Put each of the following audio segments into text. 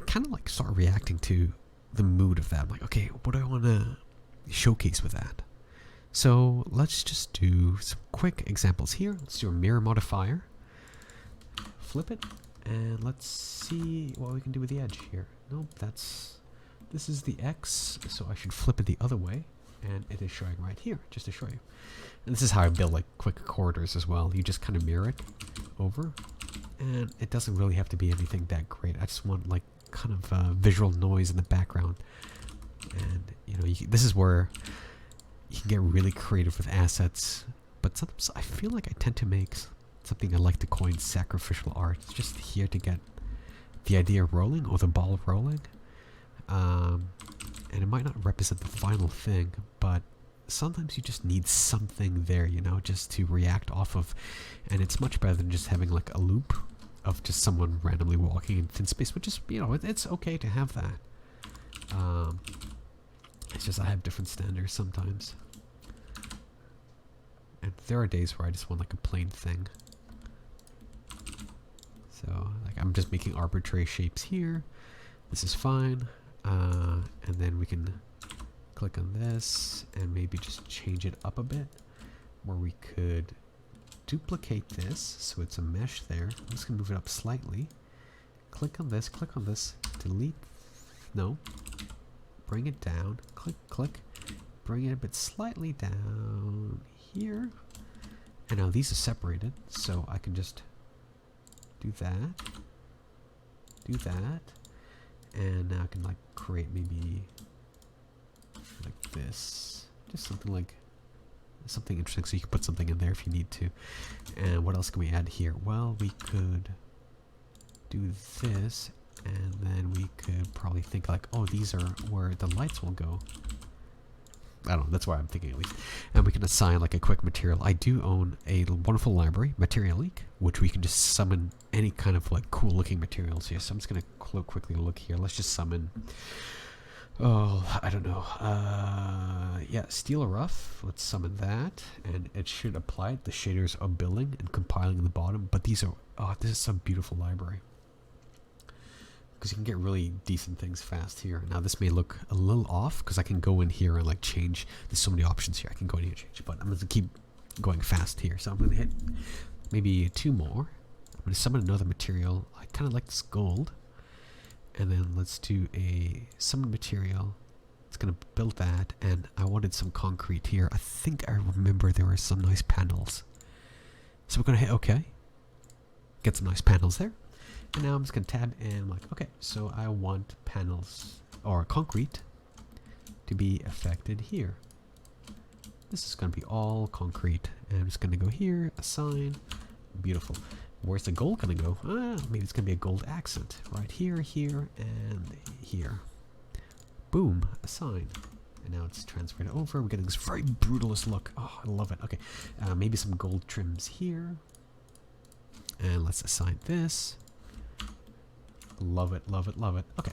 kind of like start reacting to the mood of that. I'm like, okay, what do I want to showcase with that? So let's just do some quick examples here. Let's do a mirror modifier. Flip it, and let's see what we can do with the edge here. Nope, this is the X, so I should flip it the other way, and it is showing right here, just to show you. And this is how I build like quick corridors as well. You just kind of mirror it over, and it doesn't really have to be anything that great. I just want like kind of visual noise in the background, and you know, this is where you can get really creative with assets. But sometimes I feel like I tend to make something I like to coin sacrificial art. It's just here to get the idea rolling, or the ball rolling. And it might not represent the final thing, but sometimes you just need something there, you know, just to react off of. And it's much better than just having like a loop of just someone randomly walking in thin space, which is, you know, it's okay to have that. It's just I have different standards sometimes. And there are days where I just want like a plain thing. So like I'm just making arbitrary shapes here. This is fine. And then we can click on this and maybe just change it up a bit, where we could duplicate this so it's a mesh there. I'm just gonna move it up slightly. Click on this, delete, no, bring it down, click, bring it a bit slightly down here. And now these are separated, so I can just do that, and now I can like create maybe like this, just something interesting, so you can put something in there if you need to. And what else can we add here? Well, we could do this, and then we could probably think like, oh, these are where the lights will go. I don't know, that's what I'm thinking at least. And we can assign like a quick material. I do own a wonderful library, Material Leak, which we can just summon any kind of like cool looking materials here. So I'm just going to quickly look here. Let's just summon, oh, I don't know. Yeah, Steel or Rough. Let's summon that. And it should apply. The shaders are building and compiling in the bottom. But these are, oh, this is some beautiful library. Because you can get really decent things fast here. Now this may look a little off because I can go in here and like change. There's so many options here. I can go in here and change, but I'm going to keep going fast here. So I'm going to hit maybe 2 more. I'm going to summon another material. I kind of like this gold. And then let's do a summon material. It's going to build that. And I wanted some concrete here. I think I remember there were some nice panels. So we're going to hit OK. Get some nice panels there. And now I'm just going to tab and I'm like, okay, so I want panels or concrete to be affected here. This is going to be all concrete. And I'm just going to go here, assign, beautiful. Where's the gold going to go? Maybe it's going to be a gold accent. Right here, here, and here. Boom, assign. And now it's transferred over. We're getting this very brutalist look. Oh, I love it. Okay, maybe some gold trims here. And let's assign this. Love it, love it, love it. Okay,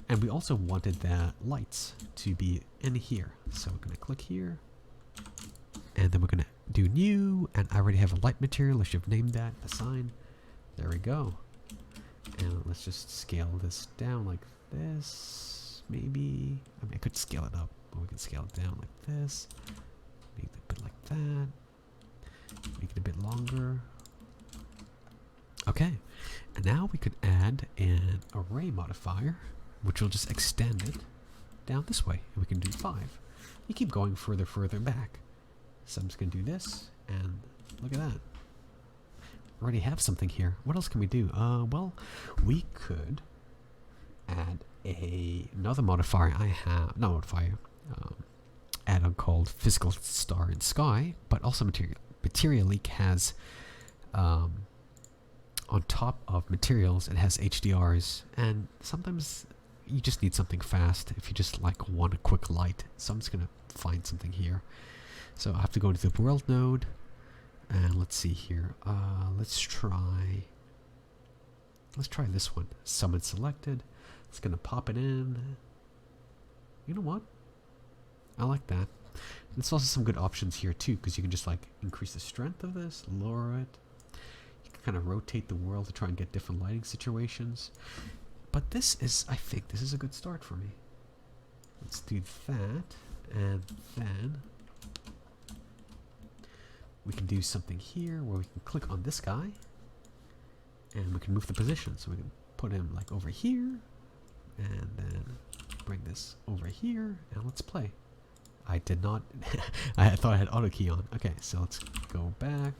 and we also wanted the lights to be in here. So we're going to click here. And then we're going to do new. And I already have a light material. I should have named that. Assign. There we go. And let's just scale this down like this. Maybe. I mean, I could scale it up. But we can scale it down like this. Make it a bit like that. Make it a bit longer. Okay, and now we could add an array modifier, which will just extend it down this way, and we can do 5. You keep going further back. So I'm just going to do this, and look at that. We already have something here. What else can we do? Well, we could add another modifier I have, not modifier, add-on called Physical Star and Sky, but also Material Leak has, on top of materials, it has HDRs, and sometimes you just need something fast if you just like want a quick light. So I'm just gonna find something here. So I have to go into the world node, and let's see here. Let's try this one. Summon selected. It's gonna pop it in. You know what? I like that. There's also some good options here too, because you can just like increase the strength of this, lower it. Kind of rotate the world to try and get different lighting situations. But this is, I think this is a good start for me. Let's do that, and then we can do something here where we can click on this guy, and we can move the position. So we can put him like over here, and then bring this over here, and let's play. I did not, I thought I had auto key on. Okay, so let's go back,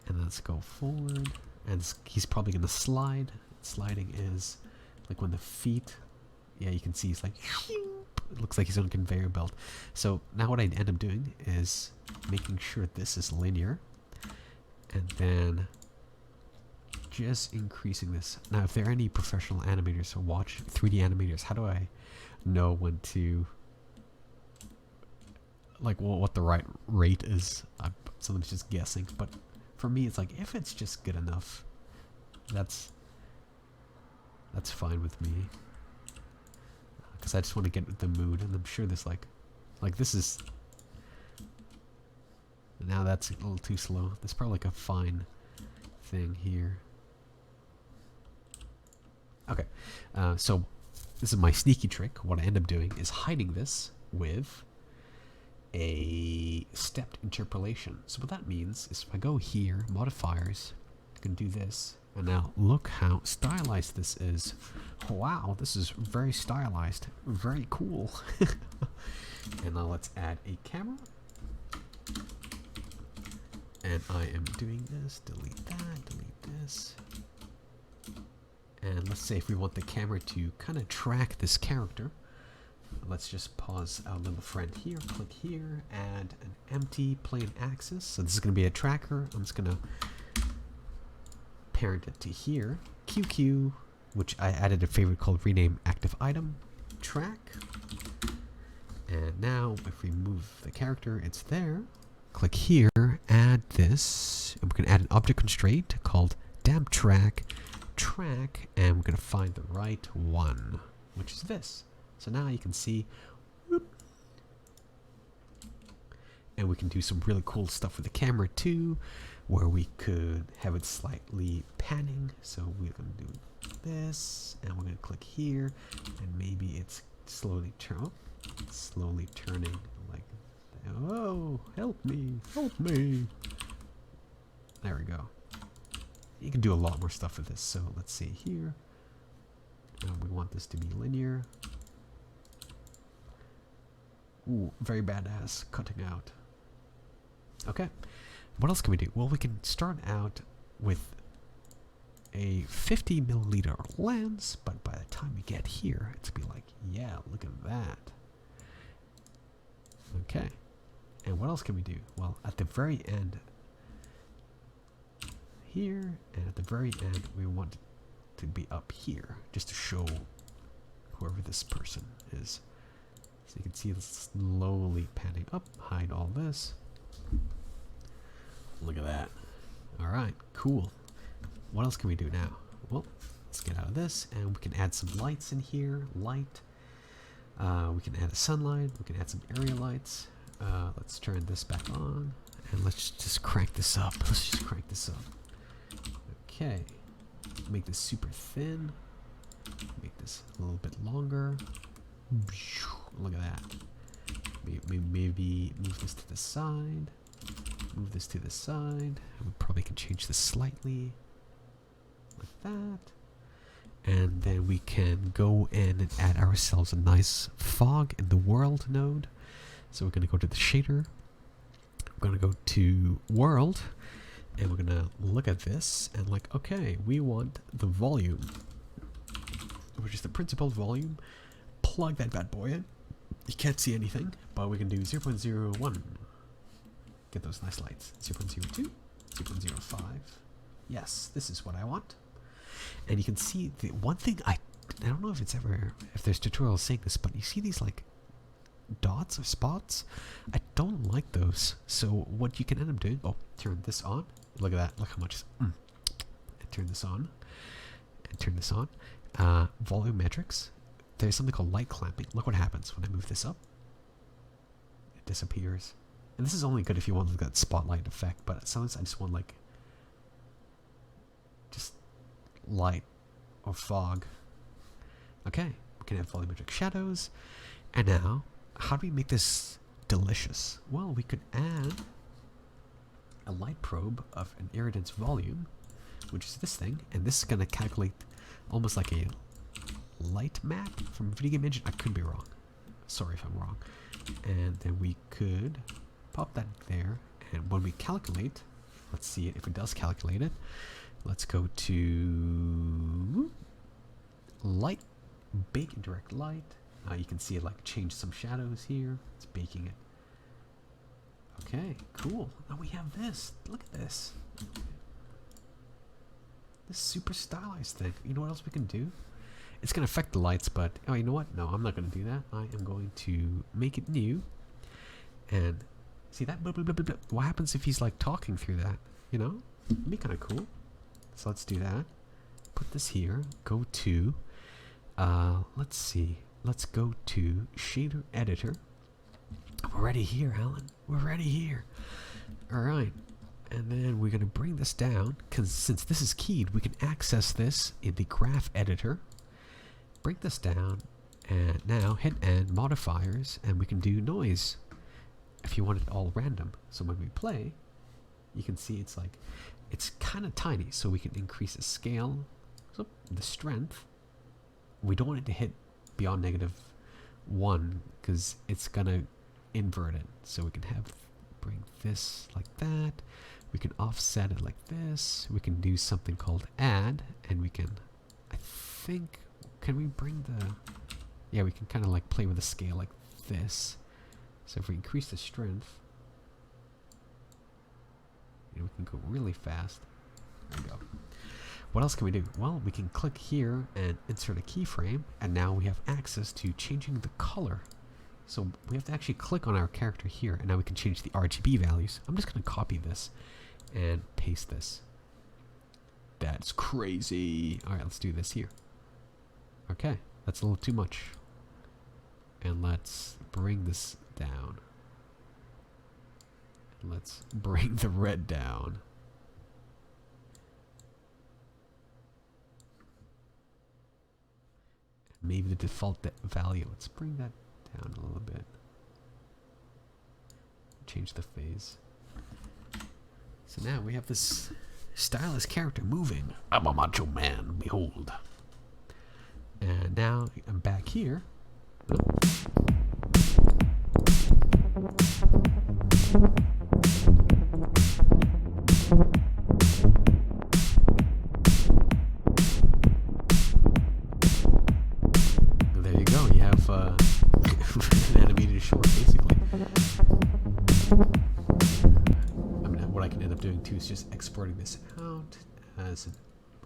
and let's go forward, and he's probably gonna slide. Sliding is like when the feet, yeah, you can see he's like, it looks like he's on a conveyor belt. So now what I end up doing is making sure this is linear, and then just increasing this. Now, if there are any professional animators who watch 3D animators, how do I know when to, like, what the right rate is? I'm sometimes just guessing, but for me, it's like, if it's just good enough, that's fine with me. Because I just want to get with the mood, and I'm sure this like this is, now that's a little too slow. There's probably like a fine thing here. Okay, so this is my sneaky trick. What I end up doing is hiding this with a stepped interpolation. So what that means is if I go here, modifiers, I can do this. And now look how stylized this is. Wow, this is very stylized. Very cool. And now let's add a camera. And I am doing this. Delete that. Delete this. And let's say if we want the camera to kind of track this character, let's just pause our little friend here. Click here. Add an empty plane axis. So this is going to be a tracker. I'm just going to parent it to here, QQ, which I added a favorite called rename active item, track, and now if we move the character, it's there. Click here, add this, and we can add an object constraint called damp track, and we're going to find the right one, which is this. So now you can see, whoop, and we can do some really cool stuff with the camera too, where we could have it slightly panning. So we're going to do this, and we're going to click here, and maybe it's slowly turning like, oh, help me, help me. There we go. You can do a lot more stuff with this. So let's see here. We want this to be linear. Ooh, very badass cutting out. Okay. What else can we do? Well, we can start out with a 50 milliliter lens, but by the time we get here, it's gonna be like, yeah, look at that. Okay. And what else can we do? Well, at the very end here, and at the very end, we want it to be up here, just to show whoever this person is. So you can see it's slowly panning up, hide all this. Look at that. Alright, cool. What else can we do now? Well, let's get out of this, and we can add some lights in here. Light. We can add a sunlight. We can add some area lights. Let's turn this back on, and let's just crank this up. Let's just crank this up. Okay. Make this super thin. Make this a little bit longer. Look at that. Maybe move this to the side. Move this to the side. We probably can change this slightly, like that. And then we can go in and add ourselves a nice fog in the world node. So we're going to go to the shader. We're going to go to world, and we're going to look at this and like, okay, we want the volume, which is the principal volume. Plug that bad boy in. You can't see anything, but we can do 0.01. Get those nice lights. 0.02, 0.05. Yes, this is what I want. And you can see the one thing I don't know if there's tutorials saying this, but you see these like dots or spots. I don't like those. So what you can end up doing, turn this on. Look at that. Look how much. And turn this on. And turn this on. Volumetrics. There's something called light clamping. Look what happens when I move this up. It disappears. And this is only good if you want that spotlight effect, but sometimes I just want like just light or fog. Okay, we can have volumetric shadows. And now, how do we make this delicious? Well, we could add a light probe of an irradiance volume, which is this thing, and this is going to calculate almost like a light map from a video game engine. I could be wrong. Sorry if I'm wrong. And then we could pop that there, and when we calculate, let's see if it does calculate it. Let's go to light, bake indirect light. You can see it like change some shadows here. It's baking it. Okay, cool. Now we have this. Look at this. This super stylized thing. You know what else we can do? It's going to affect the lights, but oh, you know what? No, I'm not going to do that. I am going to make it new. And see that? Blah, blah, blah, blah, blah. What happens if he's like talking through that? You know? It'd be kind of cool. So let's do that. Put this here. Go to, let's see. Let's go to shader editor. We're ready here, Alan. We're ready here. All right. And then we're going to bring this down, because since this is keyed, we can access this in the graph editor. Bring this down, and now hit N modifiers, and we can do noise if you want it all random. So when we play, you can see it's like, it's kind of tiny, so we can increase the scale, so the strength. We don't want it to hit beyond -1, because it's going to invert it. So we can have, bring this like that. We can offset it like this. We can do something called add, and we can, I think, can we bring the, yeah, we can kind of like play with the scale like this. So if we increase the strength, you know, we can go really fast. There we go. What else can we do? Well, we can click here and insert a keyframe, and now we have access to changing the color. So we have to actually click on our character here, and now we can change the RGB values. I'm just going to copy this and paste this. That's crazy. All right, let's do this here. Okay, that's a little too much. And let's bring this down. And let's bring the red down. Maybe the default value. Let's bring that down a little bit. Change the phase. So now we have this stylized character moving. I'm a macho man, behold. And now I'm back here. There you go. You have an animated short, basically. I mean, what I can end up doing too is just exporting this out as an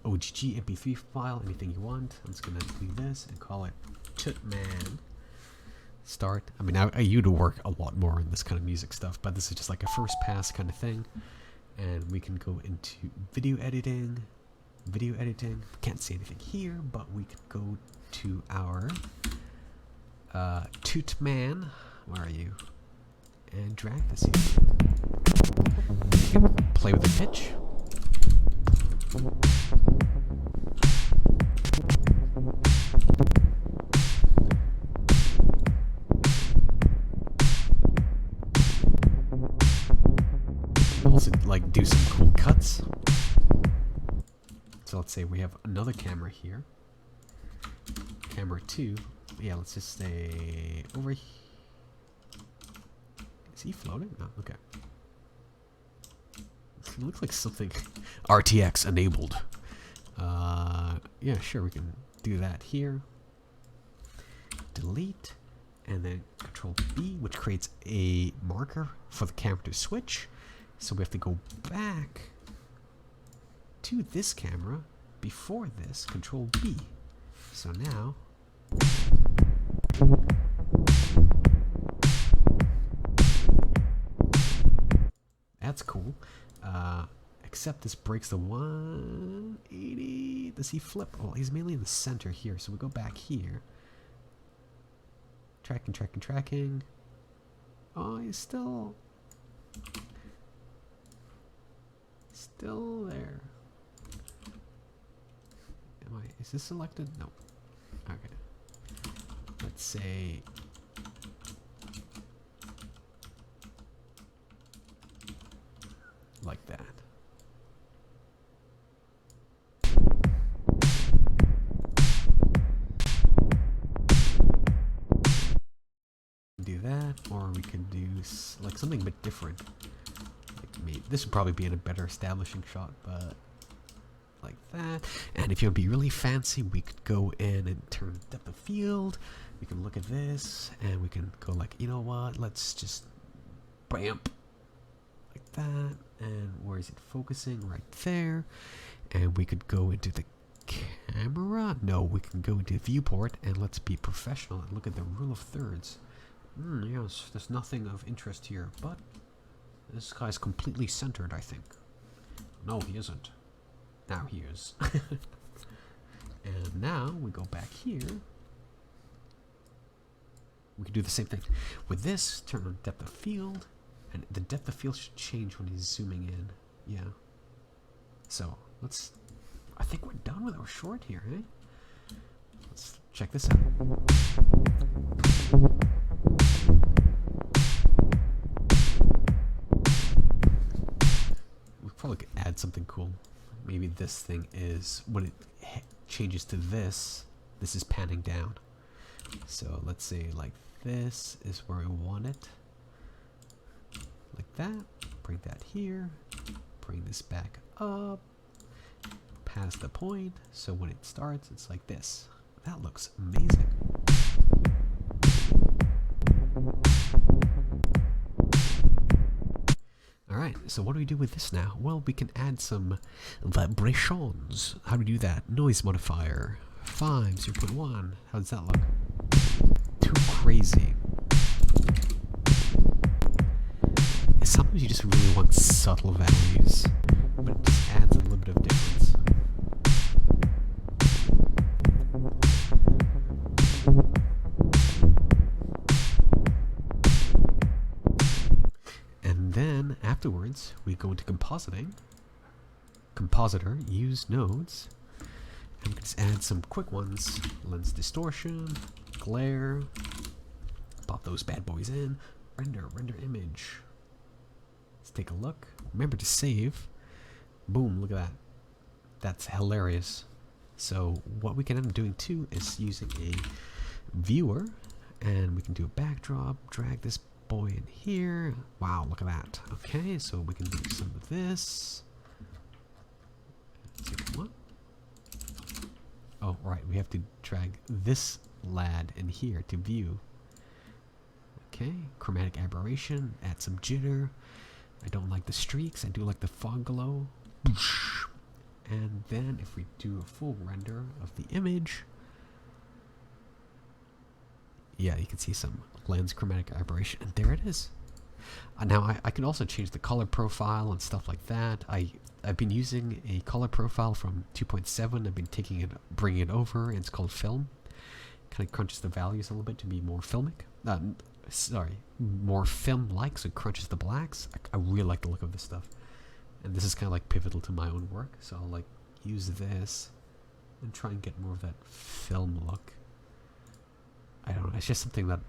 OGG MP3 file, anything you want. I'm just gonna do this and call it Tutman. Start. I mean, I used to work a lot more on this kind of music stuff, but this is just like a first pass kind of thing. And we can go into video editing. Video editing. Can't see anything here, but we could go to our Tutman. Where are you? And drag this here. You can play with the pitch. Also, like, do some cool cuts. So let's say we have another camera here. Camera 2. Yeah, let's just say over here. Is he floating? No, okay. It looks like something RTX enabled. Yeah, sure, we can do that here. Delete, and then Control B, which creates a marker for the camera to switch. So we have to go back to this camera before this, Control B. So now that's cool. Except this breaks the 180. Does he flip? Oh, he's mainly in the center here. So we go back here. Tracking, tracking, tracking. Oh, he's still there. Is this selected? No. Okay. let's say like that. Do that, or we can do like something a bit different. Like maybe this would probably be in a better establishing shot, but like that. And if you want to be really fancy, we could go in and turn depth of field. We can look at this, and we can go like, you know what? Let's just bam, like that. And where is it focusing? Right there. And we could go into the camera. No, we can go into viewport, and let's be professional and look at the rule of thirds. Yes, there's nothing of interest here, but this guy's completely centered, I think. No, he isn't. Now he is. And now we go back here. We can do the same thing. With this, turn on depth of field, and the depth of field should change when he's zooming in. Yeah. So, let's... I think we're done with our short here, eh? Let's check this out. We probably could add something cool. Maybe this thing is, when it changes to this is panning down. So let's say like this is where we want it. Like that. Bring that here. Bring this back up. Past the point. So when it starts, it's like this. That looks amazing. Alright, so what do we do with this now? Well, we can add some vibrations. How do we do that? Noise modifier. 5, 0.1. How does that look? Too crazy. Sometimes you just really want subtle values, but it just adds a little bit of difference. And then afterwards, we go into compositing. Compositor, use nodes. And we can just add some quick ones. Lens distortion, glare. Pop those bad boys in. Render image. Let's take a look. Remember to save. Boom, look at that. That's hilarious. So what we can end up doing too is using a viewer, and we can do a backdrop, drag this boy in here. Wow, look at that. Okay, so we can do some of this. What? Oh, right, we have to drag this lad in here to view. Okay, chromatic aberration, add some jitter. I don't like the streaks, I do like the fog glow. And then if we do a full render of the image, yeah, you can see some lens chromatic aberration, and there it is. Now I can also change the color profile and stuff like that. I've been using a color profile from 2.7. I've been taking it, bringing it over, and it's called film. Kind of crunches the values a little bit to be more filmic. More film-like, so it crunches the blacks. I really like the look of this stuff. And this is kind of like pivotal to my own work, so I'll like use this and try and get more of that film look. I don't know, it's just something that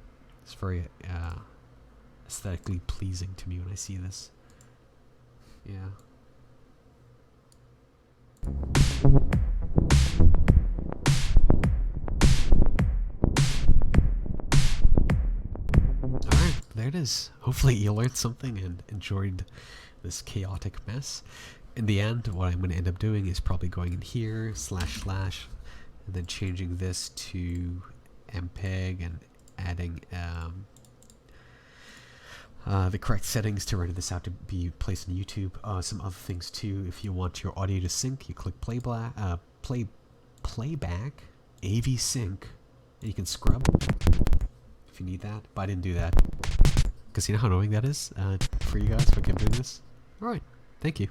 is very aesthetically pleasing to me when I see this. Yeah. Alright, there it is. Hopefully you learned something and enjoyed this chaotic mess. In the end, what I'm going to end up doing is probably going in here, // and then changing this to MPEG and adding the correct settings to render this out to be placed on YouTube. Some other things too. If you want your audio to sync, you click playback, AV sync, and you can scrub if you need that. But I didn't do that because you know how annoying that is for you guys if I kept doing this. All right, thank you.